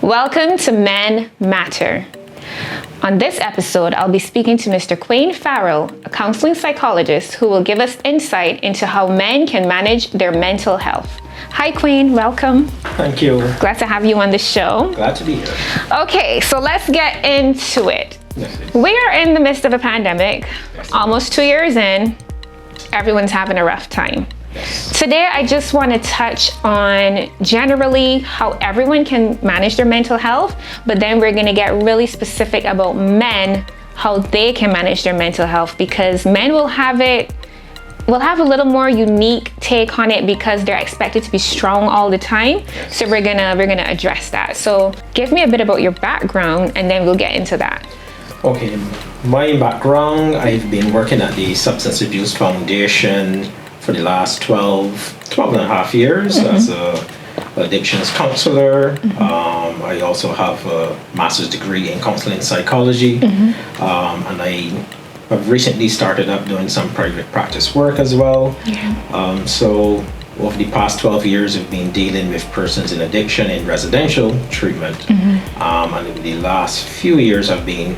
Welcome to Men Matter. On this episode, I'll be speaking to Mr. Kwayne Farell, a counseling psychologist who will give us insight into how men can manage their mental health. Hi, Kwayne. Welcome. Thank you. Glad to have you on the show. Glad to be here. Okay, so let's get into it. Yes, please. We are in the midst of a pandemic, almost 2 years in. Everyone's having a rough time. Yes. Today, I just want to touch on generally how everyone can manage their mental health, but then we're going to get really specific about men, how they can manage their mental health, because men will have a little more unique take on it because they're expected to be strong all the time. Yes. So we're gonna address that. So give me a bit about your background and then we'll get into that. Okay, my background, I've been working at the Substance Abuse Foundation for the last 12 and a half years as a addictions counselor. I also have a master's degree in counseling psychology. And I've recently started up doing some private practice work as well. So over the past 12 years, I've been dealing with persons in addiction in residential treatment. And in the last few years, I've been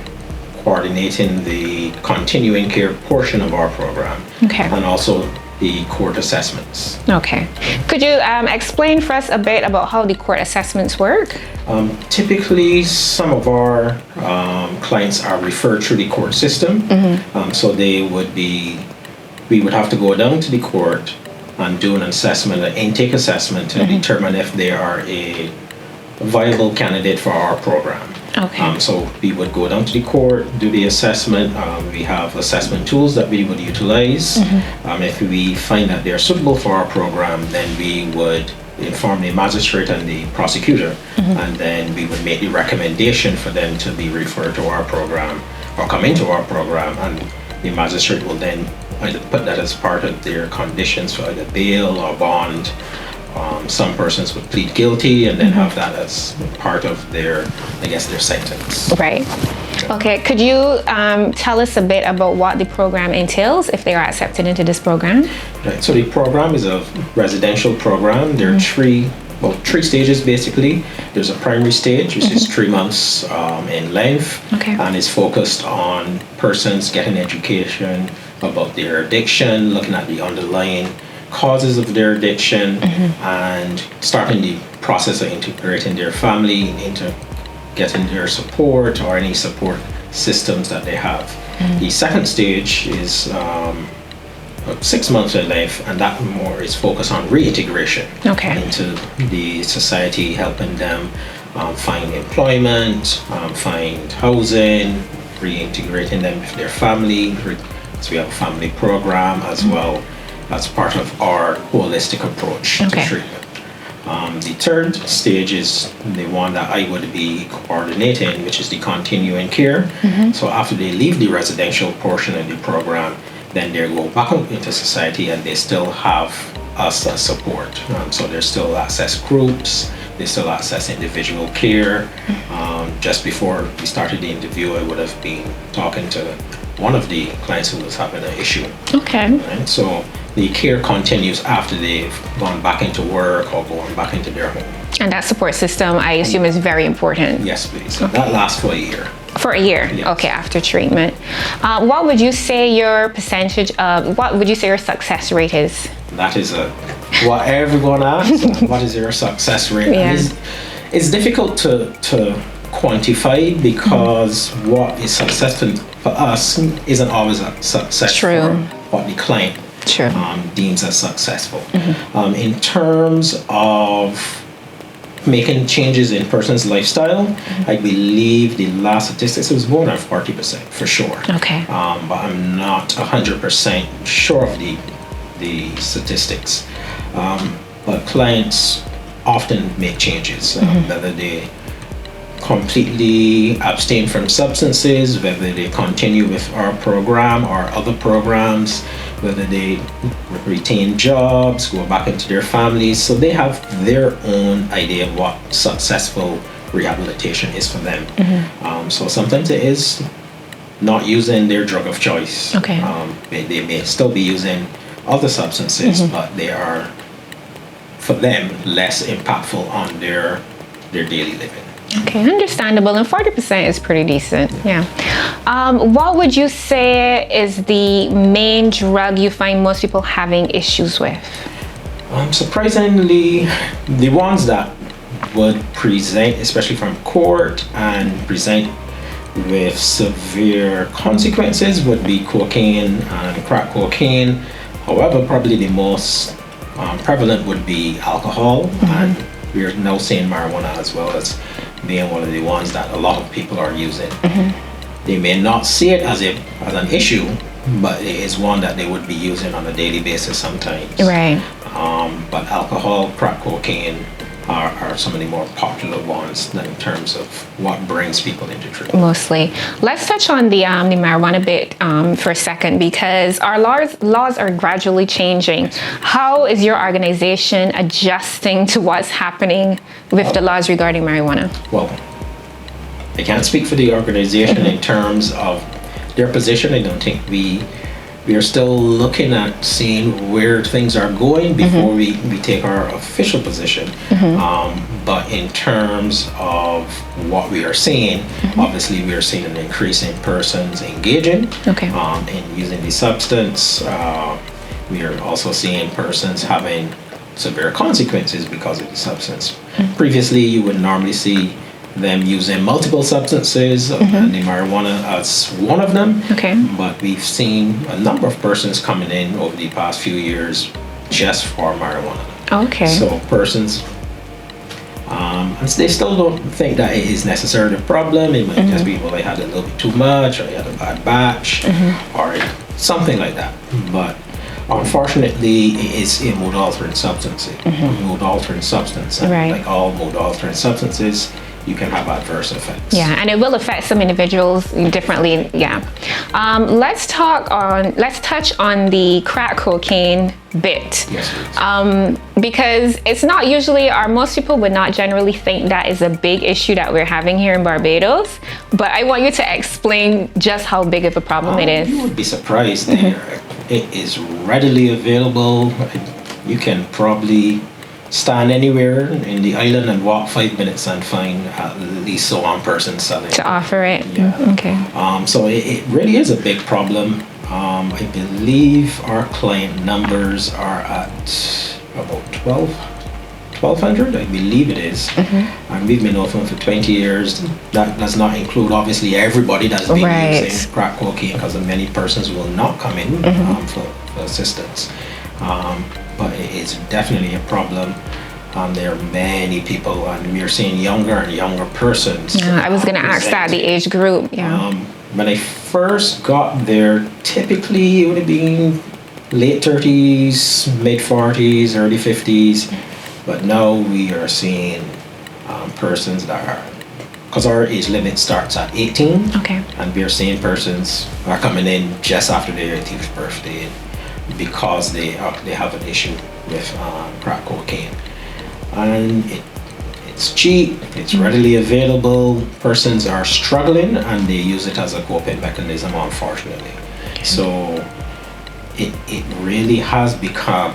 coordinating the continuing care portion of our program. Okay. And also the court assessments. Okay. Could you explain for us a bit about how the court assessments work? Typically, some of our clients are referred through the court system. So we would have to go down to the court and do an assessment, an intake assessment, to determine if they are a viable candidate for our program. Okay. So we would go down to the court, do the assessment. We have assessment tools that we would utilize. If we find that they're suitable for our program, then we would inform the magistrate and the prosecutor, and then we would make the recommendation for them to be referred to our program or come into our program, and the magistrate will then either put that as part of their conditions for either bail or bond. Some persons would plead guilty and then have that as part of their sentence. Right. Okay. Could you tell us a bit about what the program entails if they are accepted into this program? Right. So the program is a residential program. There are three stages basically. There's a primary stage, which is 3 months in length, and is focused on persons getting education about their addiction, looking at the underlying causes of their addiction, and starting the process of integrating their family into getting their support or any support systems that they have. The second stage is 6 months in length, and that more is focused on reintegration into the society, helping them find employment, find housing, reintegrating them with their family. So we have a family program as well. That's part of our holistic approach to treatment. The third stage is the one that I would be coordinating, which is the continuing care. So after they leave the residential portion of the program, then they go back out into society and they still have us as support. So they still access groups, they still access individual care. Just before we started the interview, I would have been talking to one of the clients who was having an issue. Right? So the care continues after they've gone back into work or going back into their home. And that support system, I assume, is very important. Yes, please. That lasts for a year. For a year? Yes. Okay, after treatment. What would you say your success rate is? That is what everyone asks. What is your success rate? Yeah. It's difficult to quantify because what is successful for us isn't always a success for what the client deems as successful. In terms of making changes in person's lifestyle, I believe the last statistics was more than 40% for sure. Okay. But I'm not 100% sure of the statistics. But clients often make changes, whether they completely abstain from substances, whether they continue with our program or other programs, whether they retain jobs, go back into their families. So they have their own idea of what successful rehabilitation is for them. So sometimes it is not using their drug of choice. They may still be using other substances, but they are, for them, less impactful on their daily living. Okay, understandable. And 40% is pretty decent. Yeah. What would you say is the main drug you find most people having issues with? Surprisingly, the ones that would present, especially from court, and present with severe consequences would be cocaine and crack cocaine. However, probably the most prevalent would be alcohol, and we're now seeing marijuana as well as being one of the ones that a lot of people are using. They may not see it as an issue, but it is one that they would be using on a daily basis sometimes. Right. But alcohol, crack cocaine are some of the more popular ones in terms of what brings people into treatment. Mostly. Let's touch on the marijuana bit for a second, because our laws are gradually changing. How is your organization adjusting to what's happening with the laws regarding marijuana? Well, I can't speak for the organization in terms of their position. I don't think we are still looking at seeing where things are going before we take our official position. But in terms of what we are seeing, obviously we are seeing an increase in persons engaging in using the substance. We are also seeing persons having severe consequences because of the substance. Previously, you would normally see them using multiple substances, and the marijuana as one of them. But we've seen a number of persons coming in over the past few years just for marijuana. So persons, and they still don't think that it is necessarily a problem. It might just be, well, they had a little bit too much, or they had a bad batch, or something like that. But unfortunately, it is a mood-altering substance. Mood-altering substance, and like all mood-altering substances, you can have adverse effects. Yeah, and it will affect some individuals differently. Yeah. Let's touch on the crack cocaine bit. Yes, please. Because it's not usually, most people would not generally think that is a big issue that we're having here in Barbados. But I want you to explain just how big of a problem it is. You would be surprised. It is readily available. You can probably stand anywhere in the island and walk 5 minutes and find at least one person selling to offer it. So it really is a big problem. I believe our client numbers are at about 1,200, I believe it is. And we've been open for 20 years. That does not include obviously everybody that's been using crack cocaine, because many persons will not come in for assistance. But it's definitely a problem. There are many people, and we are seeing younger and younger persons. I was going to ask that, the age group. When I first got there, typically it would have been late 30s, mid 40s, early 50s. But now we are seeing persons that are, because our age limit starts at 18. And we are seeing persons are coming in just after their 18th birthday, because they have an issue with crack cocaine. And it's cheap, it's readily available. Persons are struggling and they use it as a coping mechanism, unfortunately. So it really has become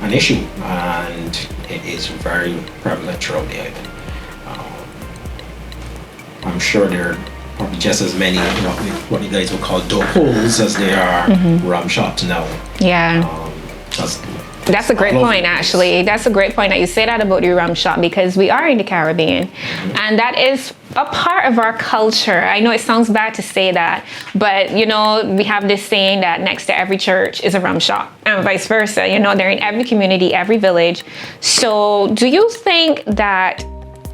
an issue, and it is very prevalent throughout the island. I'm sure there are probably just as many what you guys would call dope holes as there are rum shops now. That's a great point, actually. That's a great point that you say that about the rum shop, because we are in the Caribbean, and that is a part of our culture. I know it sounds bad to say that, but we have this saying that next to every church is a rum shop, and vice versa. They're in every community, every village. So do you think that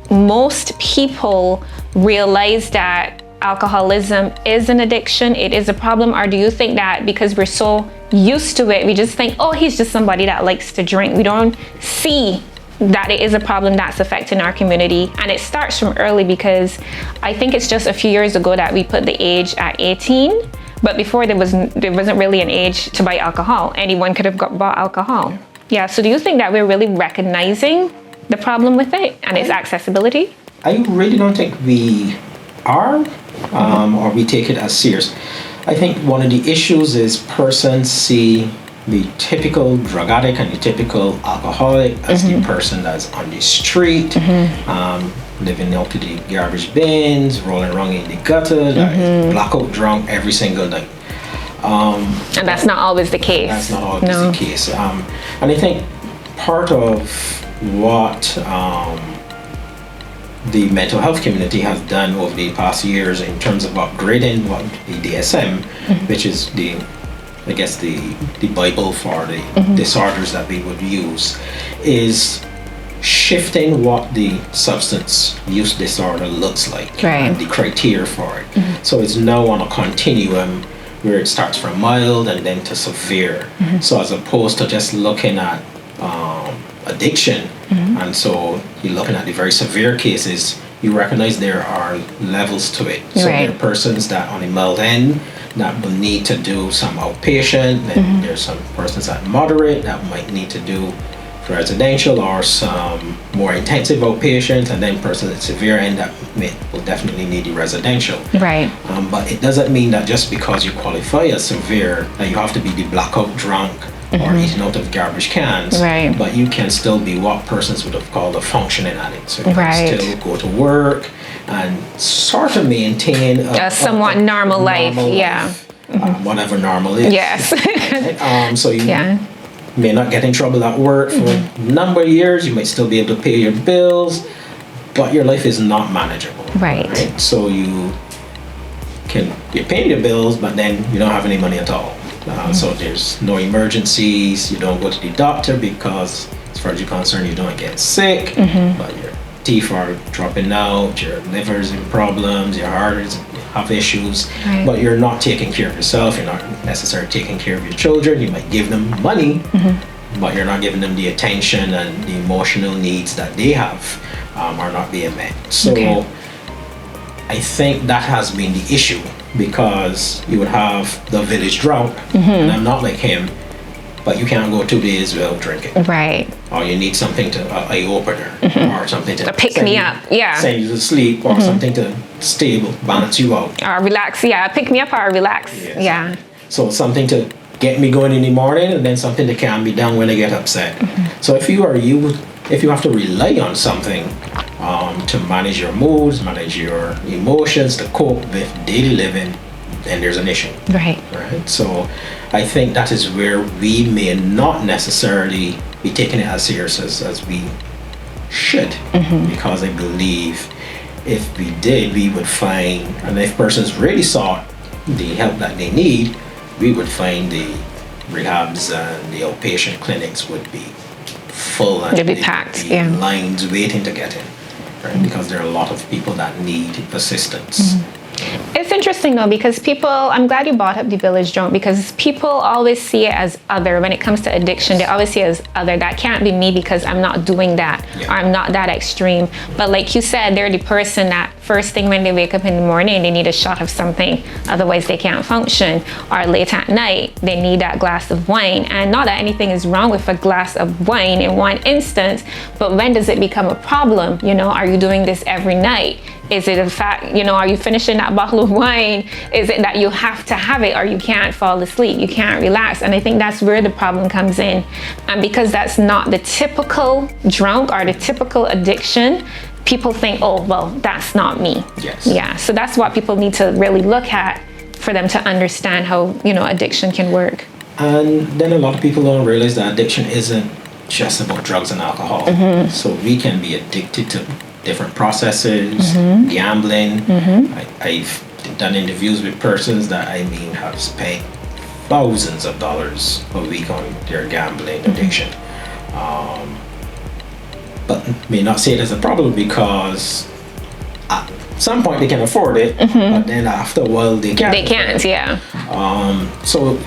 most people realize that alcoholism is an addiction, it is a problem? Or do you think that because we're so used to it, we just think, oh, he's just somebody that likes to drink? We don't see that it is a problem that's affecting our community. And it starts from early, because I think it's just a few years ago that we put the age at 18. But before, there wasn't really an age to buy alcohol. Anyone could have bought alcohol. So do you think that we're really recognizing the problem with it and its accessibility? I really don't think we are, or we take it as serious. I think one of the issues is persons see the typical drug addict and the typical alcoholic as the person that's on the street, living up to the garbage bins, rolling around in the gutter, that is blackout drunk every single night. And that's not always the case. That's not always the case. And I think part of what the mental health community has done over the past years in terms of upgrading what the DSM, which is the Bible for the disorders that we would use, is shifting what the substance use disorder looks like and the criteria for it. So it's now on a continuum where it starts from mild and then to severe. So as opposed to just looking at addiction, and so you're looking at the very severe cases, you recognize there are levels to it. So there are persons that on the mild end that will need to do some outpatient, and there's some persons at moderate that might need to do residential or some more intensive outpatient, and then persons at severe end that will definitely need the residential. But it doesn't mean that just because you qualify as severe that you have to be the blackout drunk or eating out of garbage cans, but you can still be what persons would have called a functioning addict. So you can still go to work and sort of maintain a somewhat normal life. Whatever normal is. So you may not get in trouble at work for a number of years. You might still be able to pay your bills, but your life is not manageable. So you're paying your bills, but then you don't have any money at all. So there's no emergencies. You don't go to the doctor because, as far as you're concerned, you don't get sick. But your teeth are dropping out, your liver's in problems, your heart is have issues. But you're not taking care of yourself. You're not necessarily taking care of your children. You might give them money, but you're not giving them the attention and the emotional needs that they have are not being met. So I think that has been the issue, because you would have the village drunk, and I'm not like him, but you can't go 2 days without drinking. Or you need something to, eye opener, or something to pick me up, send you to sleep, or something to stable, balance you out. Or relax, pick me up or relax, So something to get me going in the morning, and then something to calm me down when I get upset. So if you have to rely on something to manage your moods, manage your emotions, to cope with daily living, then there's an issue. So I think that is where we may not necessarily be taking it as serious as we should, because I believe if we did, we would find, and if persons really sought the help that they need, we would find the rehabs and the outpatient clinics would be full, and they'd be packed, lines waiting to get in, because there are a lot of people that need assistance. It's interesting though, because I'm glad you brought up the village drunk, because people always see it as other. When it comes to addiction, they always see it as other. That can't be me because I'm not doing that, or I'm not that extreme. But like you said, they're the person that first thing when they wake up in the morning, they need a shot of something, otherwise they can't function. Or late at night, they need that glass of wine. And not that anything is wrong with a glass of wine in one instance, but when does it become a problem? Are you doing this every night? Is it a fact, are you finishing that bottle of wine? Is it that you have to have it or you can't fall asleep, you can't relax? And I think that's where the problem comes in. And because that's not the typical drunk or the typical addiction, people think, oh, well, that's not me. So that's what people need to really look at for them to understand how, addiction can work. And then a lot of people don't realize that addiction isn't just about drugs and alcohol. So we can be addicted to different processes, gambling. I've done interviews with persons that have spent thousands of dollars a week on their gambling addiction. But may not see it as a problem because at some point they can afford it, but then after a while they can't. So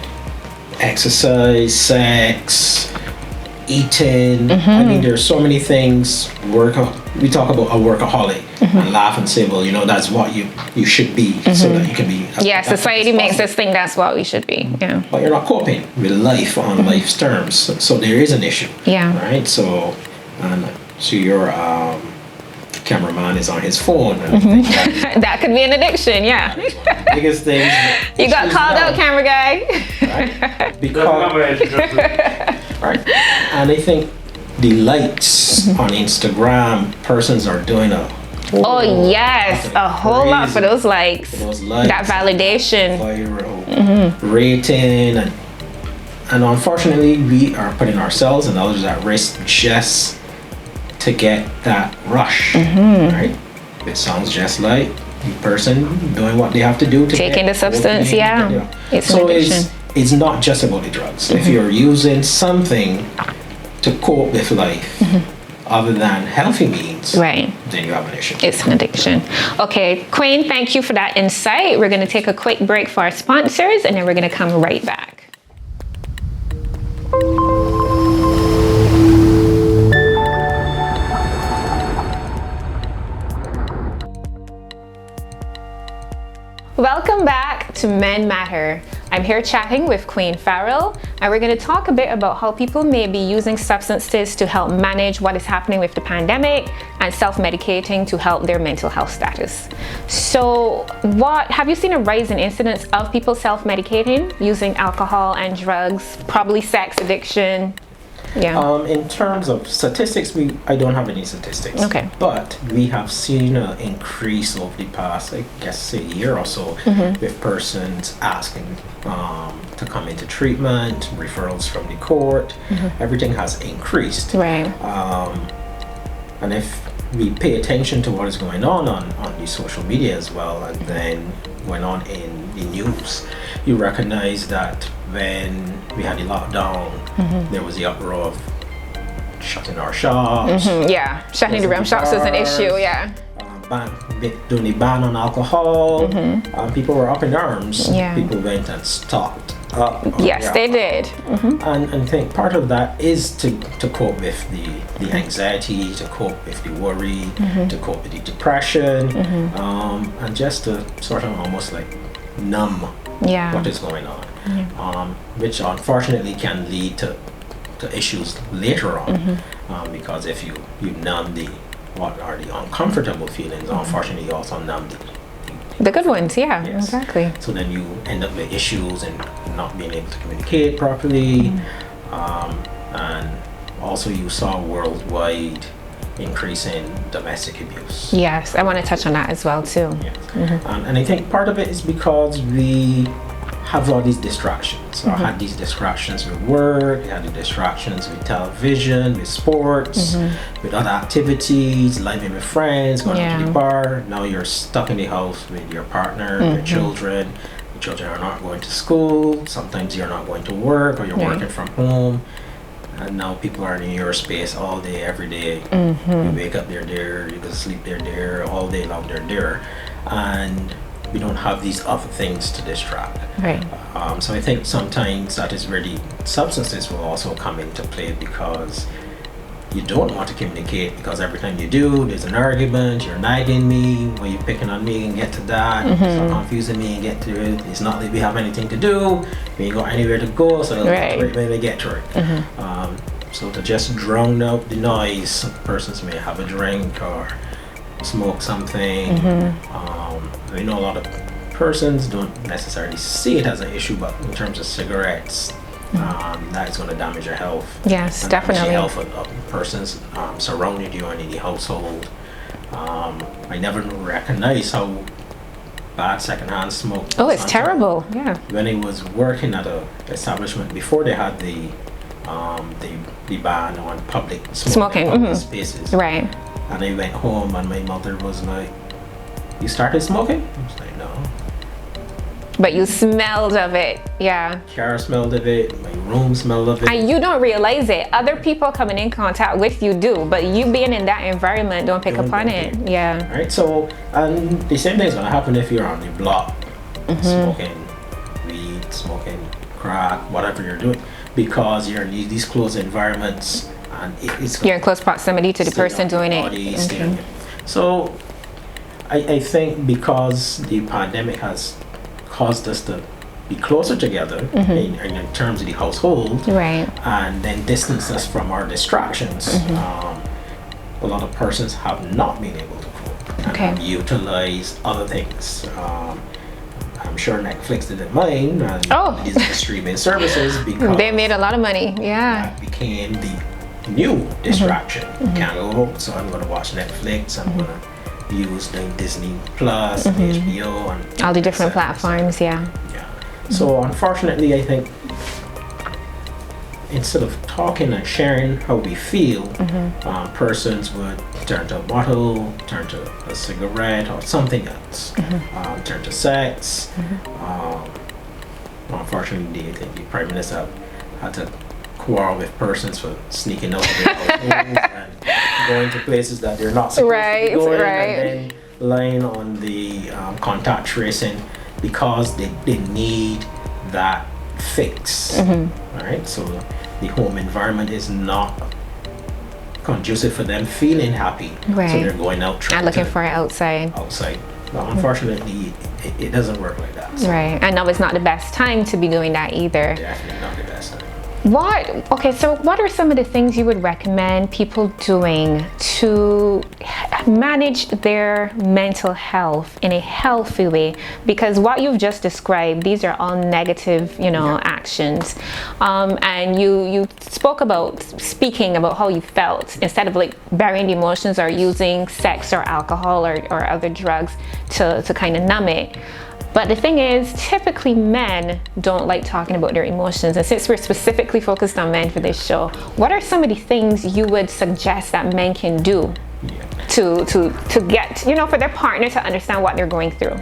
exercise, sex, eating. There's so many things. We talk about a workaholic and laugh and say, well, that's what you should be, so that you can be. Society makes us think that's what we should be. But you're not coping with life on life's terms, so there is an issure. Right. So your cameraman is on his phone. And that could be an addiction, yeah. Biggest thing. You got called out, camera guy. Right? Because, right. And I think the likes on Instagram, persons are doing a whole lot for those likes. That validation. Viral rating. And unfortunately, we are putting ourselves and others at risk just to get that rush, right? It sounds just like the person doing what they have to do to taking the substance, it's not just about the drugs. If you're using something to cope with life other than healthy means, right, then you have an issue. It's an addiction. Okay, Kwayne, thank you for that insight. We're going to take a quick break for our sponsors, and then we're going to come right back. Welcome back to Men Matter. I'm here chatting with Queen Farell, and we're going to talk a bit about how people may be using substances to help manage what is happening with the pandemic and self-medicating to help their mental health status. So have you seen a rise in incidents of people self-medicating using alcohol and drugs, probably sex addiction? Yeah. In terms of statistics, I don't have any statistics. Okay. But we have seen an increase over the past, I guess, say, year or so, with persons asking to come into treatment, referrals from the court. Everything has increased. Right. And if we pay attention to what is going on the social media as well, and then went on in the news, you recognize that when we had the lockdown, there was the uproar of shutting our shops. Shutting the ram shops was an issue, doing the ban on alcohol. People were up in arms. People went and stocked up. Yes, they did. And I think part of that is to cope with the anxiety, to cope with the worry, to cope with the depression, and just to sort of almost like numb what is going on. Which unfortunately can lead to issues later on, because if you numb what are the uncomfortable feelings, unfortunately you also numb the good ones. Exactly. So then you end up with issues and not being able to communicate properly, and also you saw worldwide increase in domestic abuse. Yes, I want to touch on that as well too. And I think part of it is because we have all these distractions. So I had these distractions with work, I had the distractions with television, with sports, with other activities, living with friends, going to the bar. Now you're stuck in the house with your partner, your children. The children are not going to school. Sometimes you're not going to work, or you're working from home. And now people are in your space all day, every day. You wake up, they're there. You go to sleep, they're there. All day long, they're there. And we don't have these other things to distract. Right. So I think sometimes that is where the substances will also come into play, because you don't want to communicate, because every time you do, there's an argument. You're nagging me, why you picking on me, and get to that. Stop confusing me and get to it. It's not like we have anything to do. We ain't got anywhere to go, so when we get to it. So to just drown out the noise, persons may have a drink or smoke something. I know a lot of persons don't necessarily see it as an issue, but in terms of cigarettes, that is going to damage your health. Yes, and definitely. The health of persons surrounding you and in the household. I never recognized how bad secondhand smoke. It's terrible. Yeah. When I was working at a establishment before they had the ban on public smoking in public spaces. Right. And I went home and my mother was like, "You started smoking?" I was like, "No." But you smelled of it. Yeah. Car smelled of it, my room smelled of it. And you don't realize it. Other people coming in contact with you do, but you being in that environment don't pick up on it. Yeah. Right. So, and the same thing is gonna happen if you're on the block, smoking weed, smoking crack, whatever you're doing, because you're in these closed environments, and you're in close proximity to the person doing it. So, I think because the pandemic has caused us to be closer together in terms of the household, right, and then distance us from our distractions. a lot of persons have not been able to cope and have utilized other things. I'm sure Netflix didn't mind, and these are streaming services because they made a lot of money. Yeah, that became the new distraction. Can't go home, so I'm going to watch Netflix. I'm going to use the Disney Plus, HBO, and all the different platforms. Yeah. So unfortunately, I think instead of talking and sharing how we feel, persons would turn to a bottle, turn to a cigarette or something else, turn to sex. Unfortunately, I think the Prime Minister had to quarrel with persons for sneaking out of their households and going to places that they're not supposed to be going, and then relying on the contact tracing because they need that fix. Right, so the home environment is not conducive for them feeling happy, so they're going out trying and looking for it outside. But unfortunately, it doesn't work like that. So right, I know it's not the best time to be doing that either. Definitely not the best time. So what are some of the things you would recommend people doing to manage their mental health in a healthy way? Because what you've just described, these are all negative, actions. And you spoke about speaking about how you felt instead of like burying the emotions or using sex or alcohol or other drugs to kind of numb it. But the thing is, typically men don't like talking about their emotions. And since we're specifically focused on men for this show, what are some of the things you would suggest that men can do to get, for their partner to understand what they're going through?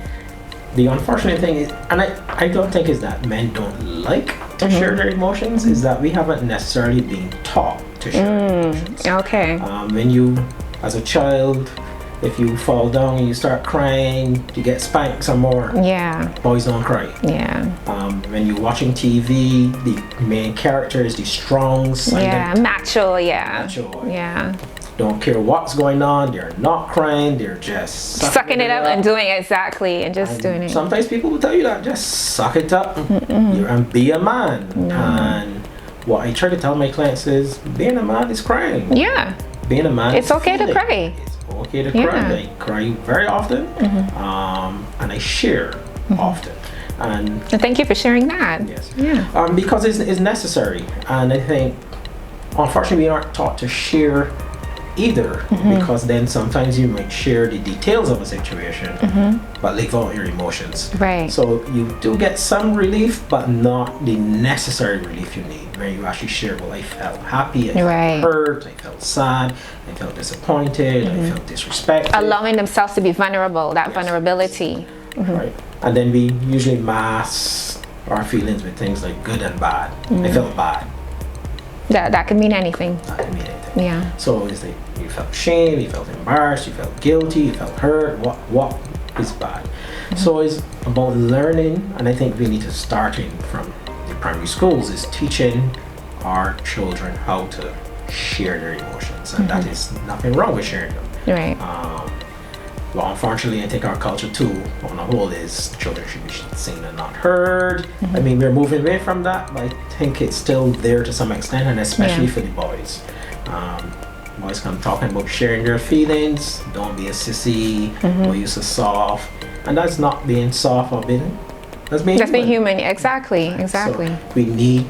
The unfortunate thing is, and I don't think is that men don't like to share their emotions, is that we haven't necessarily been taught to share their emotions. Okay. When you, as a child, if you fall down and you start crying, you get spanked some more. Yeah. Boys don't cry. Yeah. When you're watching TV, the main character is the strong, silent, macho. macho. Yeah. Don't care what's going on. They're not crying. They're just sucking it up and doing exactly and just doing it. Sometimes people will tell you that just suck it up and be a man. And what I try to tell my clients is, being a man is crying. Yeah. Being a man, it's okay to cry. Okay to cry. I cry very often, and I share often. And thank you for sharing that. Yes. Yeah. Because it's necessary, and I think unfortunately we aren't taught to share either, because then sometimes you might share the details of a situation, but leave out your emotions. Right. So you do get some relief, but not the necessary relief you need, where you actually share, well, I felt happy, I felt hurt, I felt sad, I felt disappointed, I felt disrespected. Allowing themselves to be vulnerable, that vulnerability. Right. And then we usually mask our feelings with things like good and bad. I felt bad. That could mean anything. That could mean anything. Yeah. So it's like you felt shame, you felt embarrassed, you felt guilty, you felt hurt. What is bad? So it's about learning, and I think we need to start in from the primary schools, is teaching our children how to share their emotions, and that is nothing wrong with sharing them. Right. Well, unfortunately, I think our culture too, on the whole, is children should be seen and not heard. I mean, we're moving away from that, but I think it's still there to some extent, and especially for the boys. Boys come talking about sharing their feelings. Don't be a sissy. Don't use a soft, and that's not being soft or being. That's being human. Exactly. Exactly. So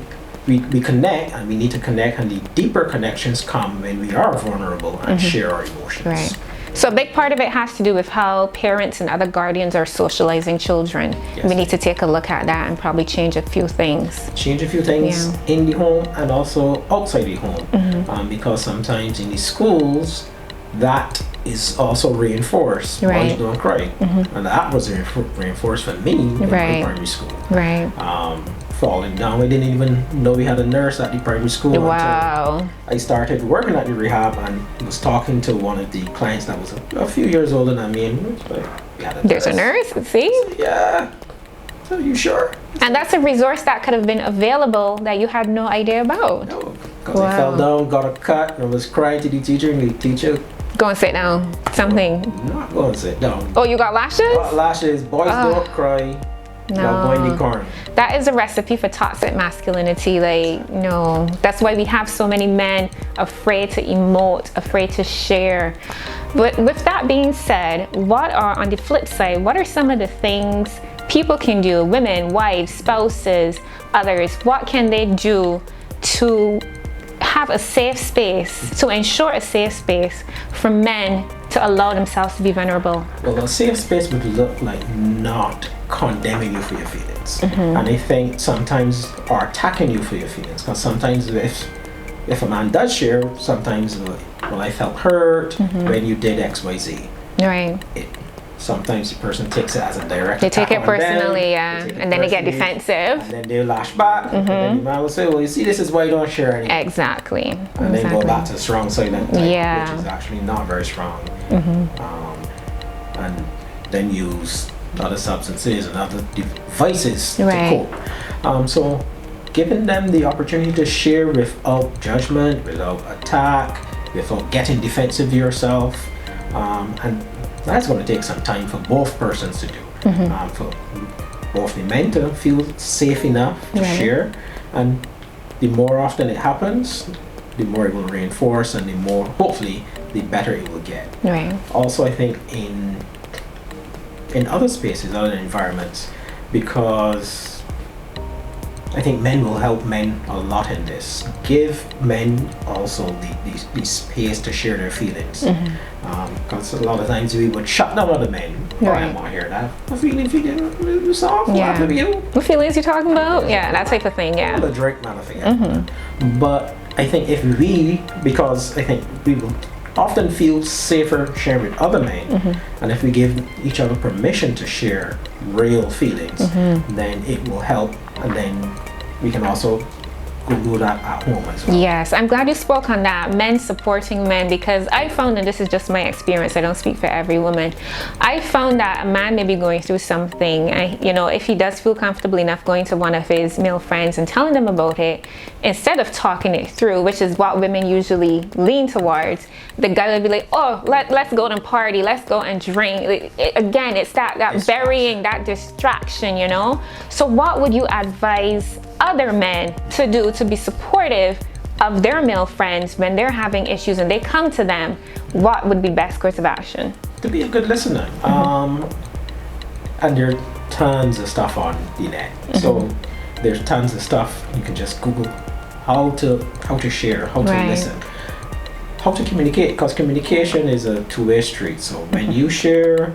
we connect, and we need to connect, and the deeper connections come when we are vulnerable and share our emotions. Right. So a big part of it has to do with how parents and other guardians are socializing children. Yes. We need to take a look at that and probably change a few things. Change a few things in the home and also outside the home. Because sometimes in the schools, that is also reinforced. Right. Boys don't cry. And that was reinforced for me in my primary school. Right. Falling down. I didn't even know we had a nurse at the primary school. Wow. I started working at the rehab and was talking to one of the clients that was a few years older than me, and we had a There's a nurse? See? Yeah. So you sure? And that's a resource that could have been available that you had no idea about. No, because I fell down, got a cut, and was crying to the teacher, and the teacher, go and sit down. Something. Not go and sit down. Oh, you got lashes? Got lashes. Boys don't cry. While going the corner. That is a recipe for toxic masculinity. Like, no. That's why we have so many men afraid to emote, afraid to share. But with that being said, what are, on the flip side, what are some of the things people can do, women, wives, spouses, others, what can they do to have a safe space, to ensure a safe space for men to allow themselves to be vulnerable? Well, a safe space would look like not condemning you for your feelings. And I think sometimes, or attacking you for your feelings, because sometimes if a man does share, sometimes, well, I felt hurt when you did X, Y, Z. Right. Sometimes the person takes it as a direct They take attack it personally, on them, and then they get defensive. And then they lash back, and then the man will say, well, you see, this is why you don't share anything. Exactly. And then go back to the strong silent type, Yeah. which is actually not very strong. And then use other substances and other devices to cope. So giving them the opportunity to share without judgment, without attack, without getting defensive yourself, and that's going to take some time for both persons to do. For both the men to feel safe enough to share, and the more often it happens, the more it will reinforce, and the more, hopefully, the better it will get. Also, I think in other spaces, other environments, because I think men will help men a lot in this. Give men also the space to share their feelings. Because a lot of times we would shut down other men. Oh, I don't want to hear that. I'm feeling soft. Yeah. What you? What feelings you talking about? Yeah, that type of thing, yeah. The Drake matter thing. But I think if we, because I think we will often feel safer sharing with other men, and if we give each other permission to share real feelings, then it will help, and then we can also go do that at home as well. Yes, I'm glad you spoke on that, men supporting men, because I found, and this is just my experience, I don't speak for every woman, I found that a man may be going through something, and if he does feel comfortable enough going to one of his male friends and telling them about it, instead of talking it through, which is what women usually lean towards, the guy will be like, oh, let's go and party, let's go and drink. Again, it's that burying, that distraction, So what would you advise other men to do to be supportive of their male friends when they're having issues and they come to them? What would be best course of action? To be a good listener. And there are tons of stuff on the net. So there's tons of stuff you can just Google how to share, how to listen, how to communicate, because communication is a two-way street. So when you share,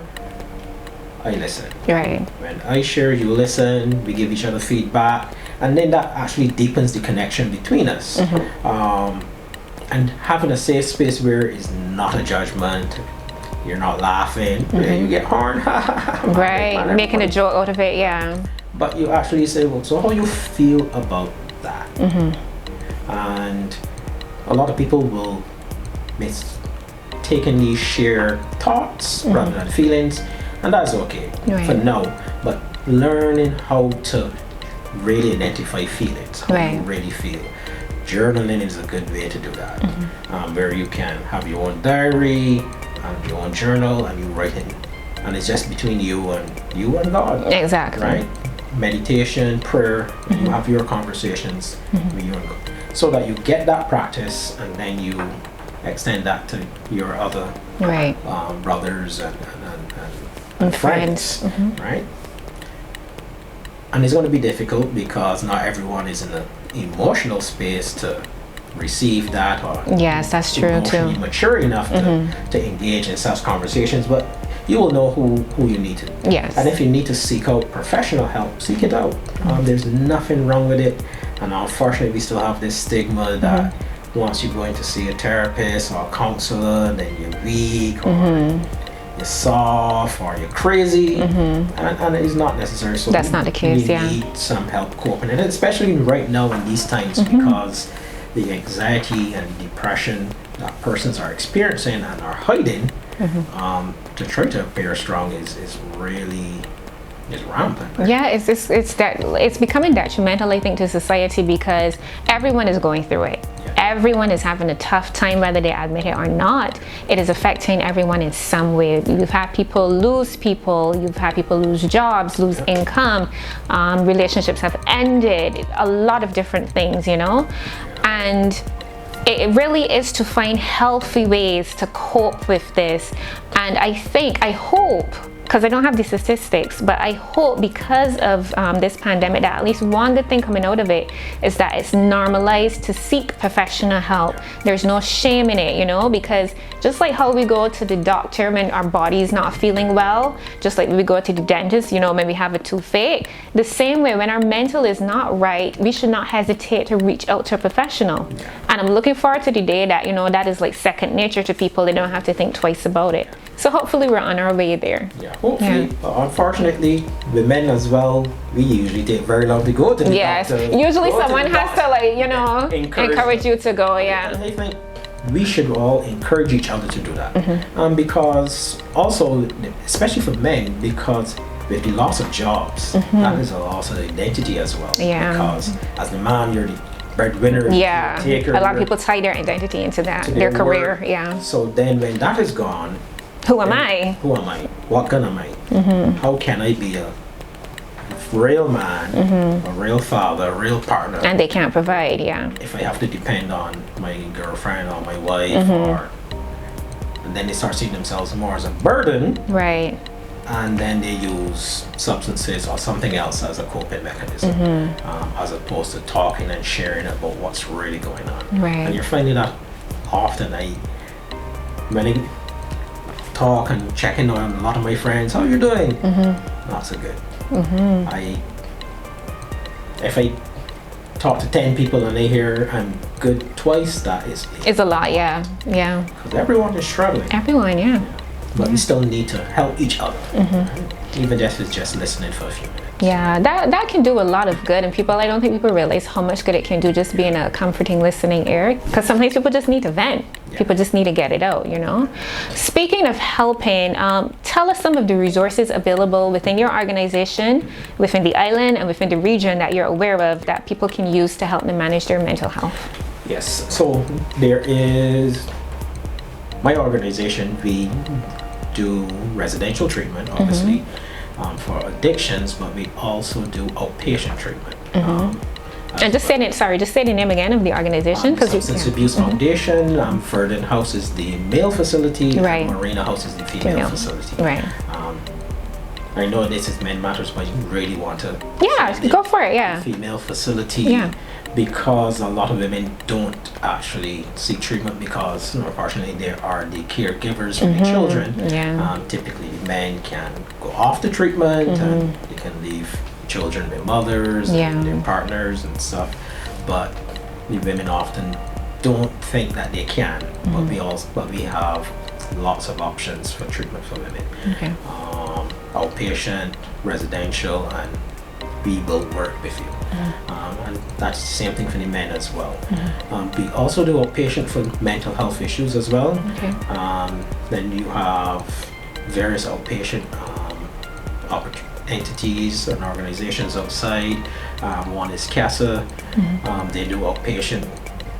I listen. When I share, you listen, we give each other feedback, and then that actually deepens the connection between us. And having a safe space where it's not a judgment, you're not laughing, you get horned, making a joke out of it, but you actually say, well, so how you feel about that? And a lot of people will mistakenly share thoughts rather than feelings, and that's okay for now. But learning how to really identify feelings, how you really feel. Journaling is a good way to do that, where you can have your own diary and your own journal, and you write it, and it's just between you and God. Exactly. Right? Meditation, prayer, you have your conversations with you and God, so that you get that practice, and then you extend that to your other brothers and friends, right? And it's going to be difficult because not everyone is in an emotional space to receive that, or that's true too. Mature enough to engage in such conversations, but you will know who you need to. And if you need to seek out professional help, seek it out. There's nothing wrong with it, and unfortunately we still have this stigma that once you go in to see a therapist or a counselor, then you're weak, or you're soft, or you're crazy, and it's not necessary. So that's not the case. You need some help coping, and especially right now in these times, because the anxiety and depression that persons are experiencing and are hiding, to try to appear strong is really rampant. It's becoming detrimental, I think, to society, because everyone is going through it. Everyone is having a tough time, whether they admit it or not. It is affecting everyone in some way. You've had people lose people, you've had people lose jobs, lose income, relationships have ended, a lot of different things, you know? And it really is to find healthy ways to cope with this. And I hope, because I don't have the statistics, but I hope because of this pandemic that at least one good thing coming out of it is that it's normalized to seek professional help. There's no shame in it, you know, because just like how we go to the doctor when our body's not feeling well, just like we go to the dentist, you know, when we have a toothache, the same way when our mental is not right, we should not hesitate to reach out to a professional. And I'm looking forward to the day that, you know, that is like second nature to people. They don't have to think twice about it. So hopefully we're on our way there. Yeah, hopefully. Yeah. Unfortunately, with men as well, we usually take very long to go to the doctor. Usually someone has to, like, you know, encourage you to go, And I think we should all encourage each other to do that. Because also, especially for men, because with the loss of jobs, that is a loss of identity as well. Yeah. Because as the man, you're the breadwinner. Yeah. A lot of people tie their identity into that, their career. Work. Yeah. So then when that is gone, who am I? Who am I? What gun am I? How can I be a real man, a real father, a real partner? And they can't provide, if I have to depend on my girlfriend or my wife, and then they start seeing themselves more as a burden. Right. And then they use substances or something else as a coping mechanism, as opposed to talking and sharing about what's really going on. Right. And you're finding that often. When I talk and checking on a lot of my friends, how you doing? Not so good. If I talk to 10 people and they hear I'm good twice, that is it's a lot. Yeah. Because everyone is struggling. Everyone. But we still need to help each other, even if it's just listening for a few minutes. Yeah, that can do a lot of good, and I don't think people realize how much good it can do just being a comforting listening ear, because sometimes people just need to vent. People just need to get it out, you know. Speaking of helping, tell us some of the resources available within your organization, within the island and within the region that you're aware of that people can use to help them manage their mental health. Yes, so there is my organization. We do residential treatment, obviously, for addictions, but we also do outpatient treatment. And just say the name again of the organization. Substance Abuse Foundation. Ferdinand House is the male facility, right. and Marina House is the female facility. Right. I know this is Men Matters, but you really want to go for it. Yeah. Female facility. Because a lot of women don't actually seek treatment because, unfortunately, they are the caregivers for the children. Typically, men can go off the treatment and they can leave children with mothers and their partners and stuff. But the women often don't think that they can. But we have lots of options for treatment for women. Outpatient, residential, and we will work with you. And that's the same thing for the men as well. We also do outpatient for mental health issues as well. Then you have various outpatient entities and organizations outside. One is CASA. They do outpatient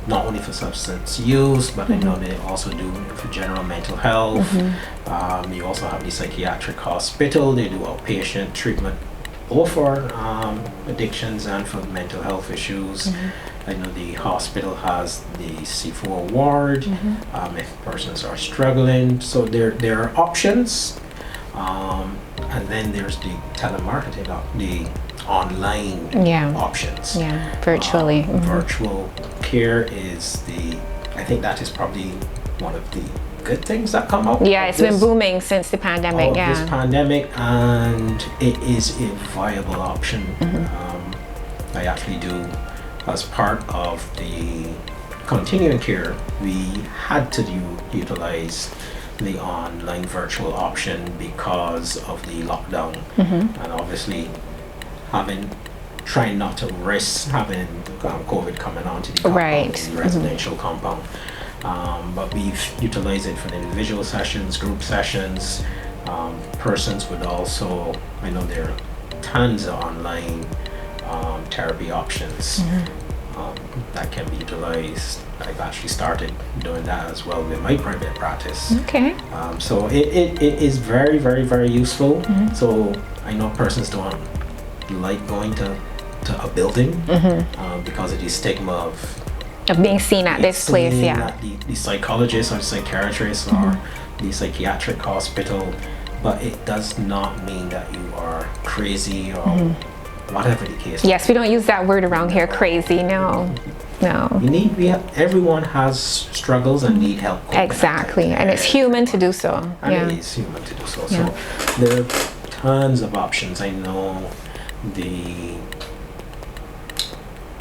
not only for substance use, but I know they also do for general mental health. You also have the psychiatric hospital. They do outpatient treatment both for addictions and for mental health issues. I know the hospital has the C4 ward if persons are struggling. So there are options. And then there's the telemarketing, the online options. Virtually. Virtual care is I think that is probably one of the good things that come out. It's been booming since the pandemic. This pandemic, and it is a viable option. I actually do, as part of the continuing care, we had to utilize the online virtual option because of the lockdown, and obviously trying not to risk having COVID coming onto the compound, the residential compound. But we've utilized it for individual sessions, group sessions. Persons would also, I know there are tons of online therapy options. that can be utilized. I've actually started doing that as well with my private practice. Okay. So it is very, very, very useful. So I know persons don't like going to a building because of the stigma of being seen at this place, yeah. At the psychologist or psychiatrist or the psychiatric hospital, but it does not mean that you are crazy or whatever the case. Yes, we don't use that word around here, crazy. No. Everyone has struggles and need help. Exactly, and it's human to do so. And it is human to do so. So there are tons of options. I know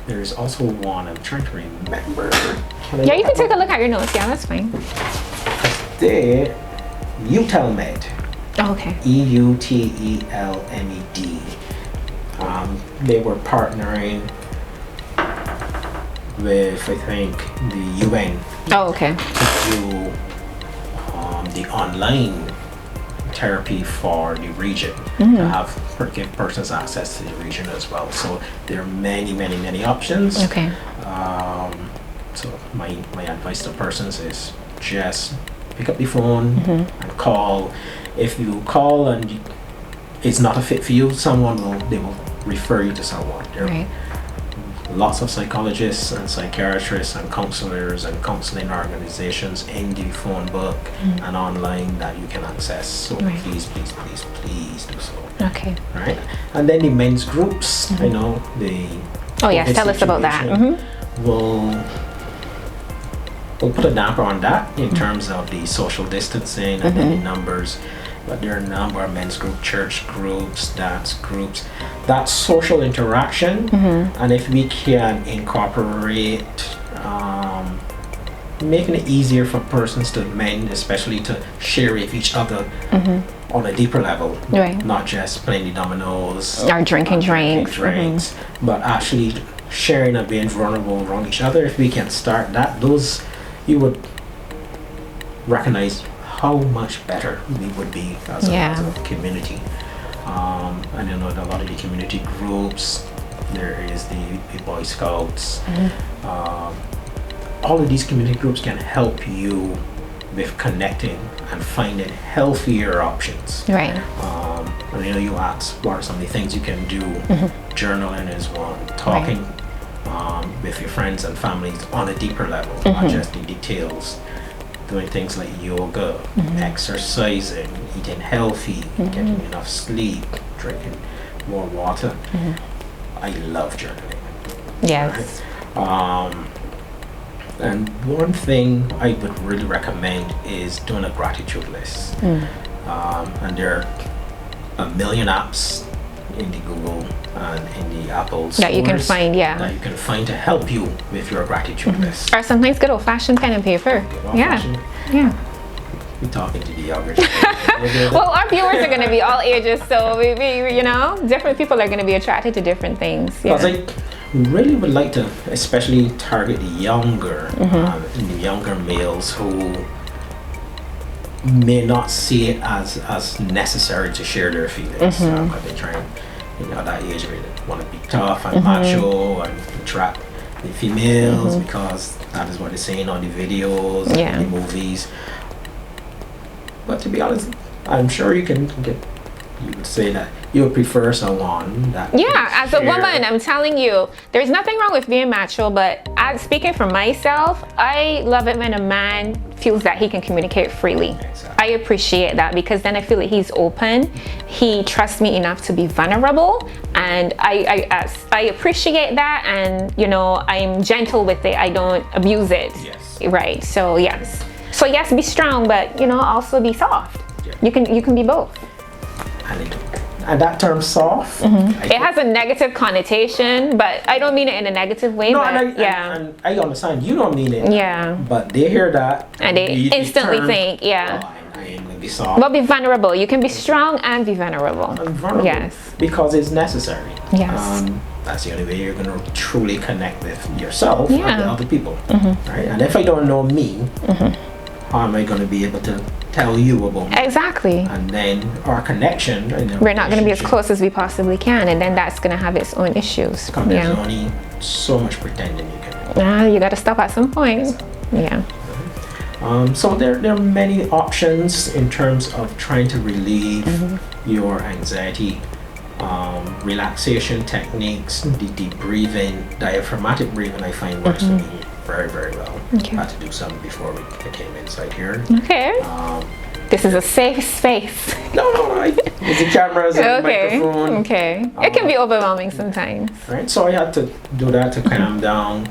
there's also one, I'm trying to remember. Yeah, you can take a look at your notes. Yeah, that's fine. UTELMed. Oh, okay. EUTELMED. They were partnering with, I think, the UN Oh, okay. to do the online therapy for the region, to give persons access to the region as well. So there are many options. Okay. So my advice to persons is just pick up the phone and call. If you call and it's not a fit for you, they will refer you to someone. There are lots of psychologists and psychiatrists and counselors and counseling organizations in the phone book and online that you can access. So please do so. Okay. Right. And then the men's groups, I know tell us about that. We'll put a damper on that in terms of the social distancing and then the numbers. But there are a number of men's group, church groups, dance groups, that social interaction. And if we can incorporate making it easier for persons to men especially to share with each other on a deeper level, not just playing the dominoes or drinking drinks, but actually sharing and being vulnerable around each other. If we can start that, you would recognize how much better we would be as a community. And you know, a lot of the community groups, there is the Boy Scouts, all of these community groups can help you with connecting and finding healthier options. Right. And you know, you asked what are some of the things you can do. Journaling is one. Talking with your friends and families on a deeper level, not just the details. Doing things like yoga, exercising, eating healthy, getting enough sleep, drinking more water. I love journaling. Yes. Right? And one thing I would really recommend is doing a gratitude list. And there are a million apps in the Google and in the Apple stores that you can find, that you can find to help you with your gratitude list. Or sometimes good old-fashioned pen and paper. Yeah. We're talking to the younger. Well, our viewers are going to be all ages, so we different people are going to be attracted to different things. Because I really would like to especially target the younger males who may not see it as necessary to share their feelings. Because they're trying, that age where they want to be tough and macho and attract the females because that is what they're saying on the videos and the movies. But to be honest, I'm sure you would say that you would prefer someone that as a woman, I'm telling you, there's nothing wrong with being macho, but speaking for myself, I love it when a man feels that he can communicate freely. Exactly. I appreciate that because then I feel that he's open, he trusts me enough to be vulnerable, and I appreciate that, and I'm gentle with it. I don't abuse it. Right. So yes, be strong, but also be soft. You can be both. And that term soft, it has a negative connotation, but I don't mean it in a negative way. No, and I understand you don't mean it. Yeah. But they hear that and they instantly think, I ain't gonna be soft. But be vulnerable. You can be strong and be vulnerable. Yes. Because it's necessary. Yes. That's the only way you're gonna truly connect with yourself and with other people. Right? And if I don't know me, how am I gonna be able to tell you about me? Exactly. And then our connection, we're not going to be as close as we possibly can, and then that's going to have its own issues. There's only so much pretending you can do. You got to stop at some point. Yeah. So there are many options in terms of trying to relieve your anxiety. Relaxation techniques, the deep breathing, diaphragmatic breathing, I find works for me very, very well. Okay. I had to do some before we came inside here. Okay. This is a safe space. No, it's the cameras and the microphone. Okay. It can be overwhelming sometimes. Right, so I had to do that to calm down,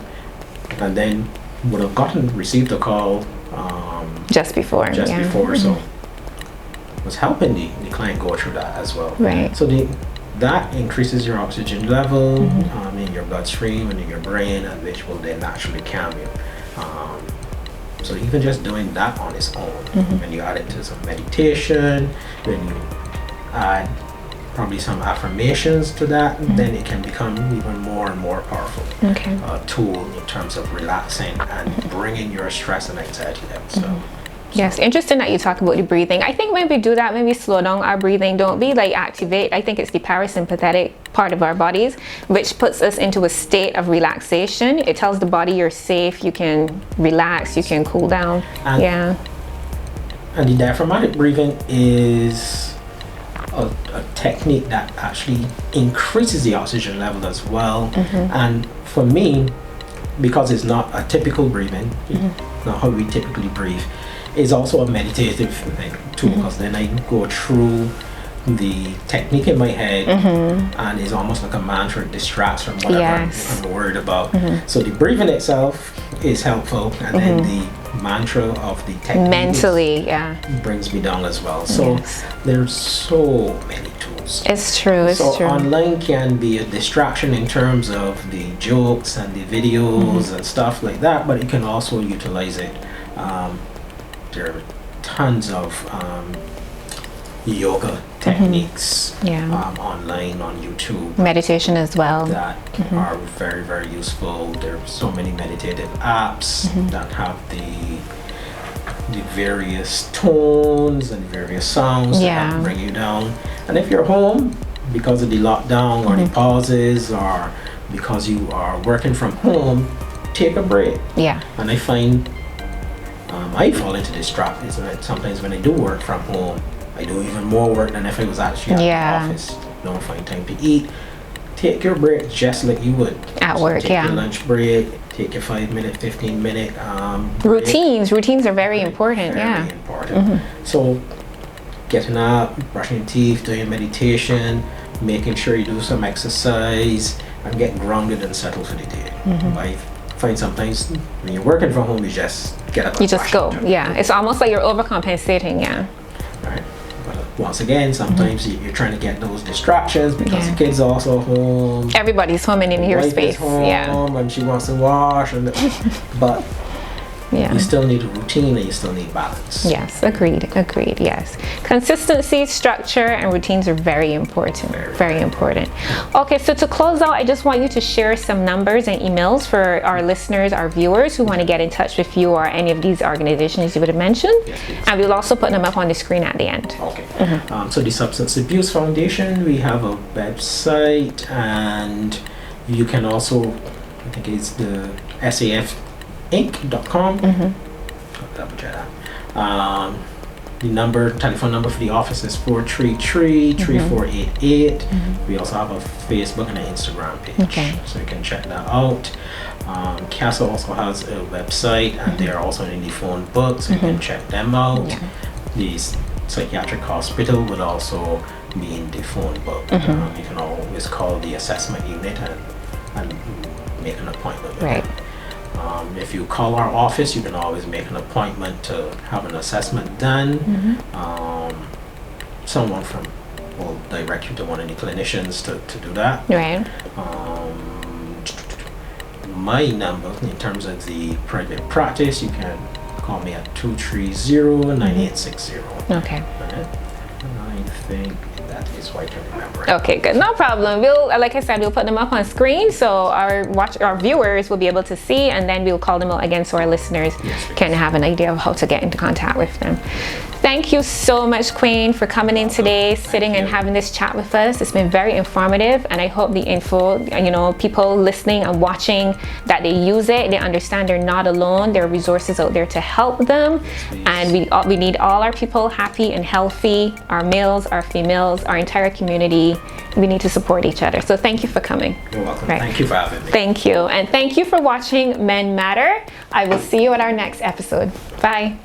and then would have received a call just before. So was helping the client go through that as well. Right. So that increases your oxygen level in your bloodstream and in your brain, and which will then naturally calm you. So even just doing that on its own, when you add it to some meditation, when you add probably some affirmations to that, then it can become even more and more powerful tool in terms of relaxing and bringing your stress and anxiety down. So. Yes, interesting that you talk about the breathing. I think when we do that, when we slow down our breathing, don't we like activate, I think it's the parasympathetic part of our bodies, which puts us into a state of relaxation. It tells the body you're safe, you can relax, you can cool down. And the diaphragmatic breathing is a technique that actually increases the oxygen level as well. And for me, because it's not a typical breathing, not how we typically breathe, is also a meditative thing too, because then I go through the technique in my head and it's almost like a mantra. It distracts from whatever I'm worried about. So the breathing itself is helpful, and then the mantra of the technique mentally brings me down as well. So there's so many tools. It's true. So online can be a distraction in terms of the jokes and the videos and stuff like that, but you can also utilize it. There are tons of yoga techniques online on YouTube. Meditation as well. That are very, very useful. There are so many meditative apps that have the various tones and various sounds that bring you down. And if you're home, because of the lockdown or the pauses, or because you are working from home, take a break. And I find I fall into this trap. Is that sometimes when I do work from home, I do even more work than if I was actually at the office. Don't find time to eat. Take your break just like you would at work. Take your lunch break. Take your 5-minute, 15-minute routines. Routines are very important. Very important. So getting up, brushing your teeth, doing meditation, making sure you do some exercise, and get grounded and settled for the day. I find sometimes when you're working from home, you just get up. You just go. It's almost like you're overcompensating. Right. But once again, sometimes you're trying to get those distractions because the kids are also home. Everybody's home and in your space. Home and she wants to wash, but you still need a routine and you still need balance. Yes, agreed. Yes. Consistency, structure, and routines are very important. Very important. Okay, so to close out, I just want you to share some numbers and emails for our listeners, our viewers who want to get in touch with you or any of these organizations you would have mentioned. And we'll also put them up on the screen at the end. Okay. So the Substance Abuse Foundation, we have a website, and you can also, I think it's the SAFinc.com. Double check that. The telephone number for the office is 433-3488. We also have a Facebook and an Instagram page, so you can check that out. CASA also has a website, and they are also in the phone book, so you can check them out. The psychiatric hospital would also be in the phone book. You can always call the assessment unit and make an appointment with them. If you call our office, you can always make an appointment to have an assessment done. Someone will direct you to one of the clinicians to do that. My number, in terms of the private practice, you can call me at 230-9860. Okay. And I think that is why I can remember it. Okay, good. No problem. We'll, like I said, we'll put them up on screen so our viewers will be able to see, and then we'll call them out again so our listeners can have an idea of how to get into contact with them. Thank you so much, Kwayne, for coming in today, sitting and having this chat with us. It's been very informative, and I hope the info, people listening and watching, that they use it, they understand they're not alone. There are resources out there to help them, and we need all our people happy and healthy, our males, our females, our entire community. We need to support each other. So thank you for coming. You're welcome. Right. Thank you for having me. Thank you. And thank you for watching Men Matter. I will see you at our next episode. Bye.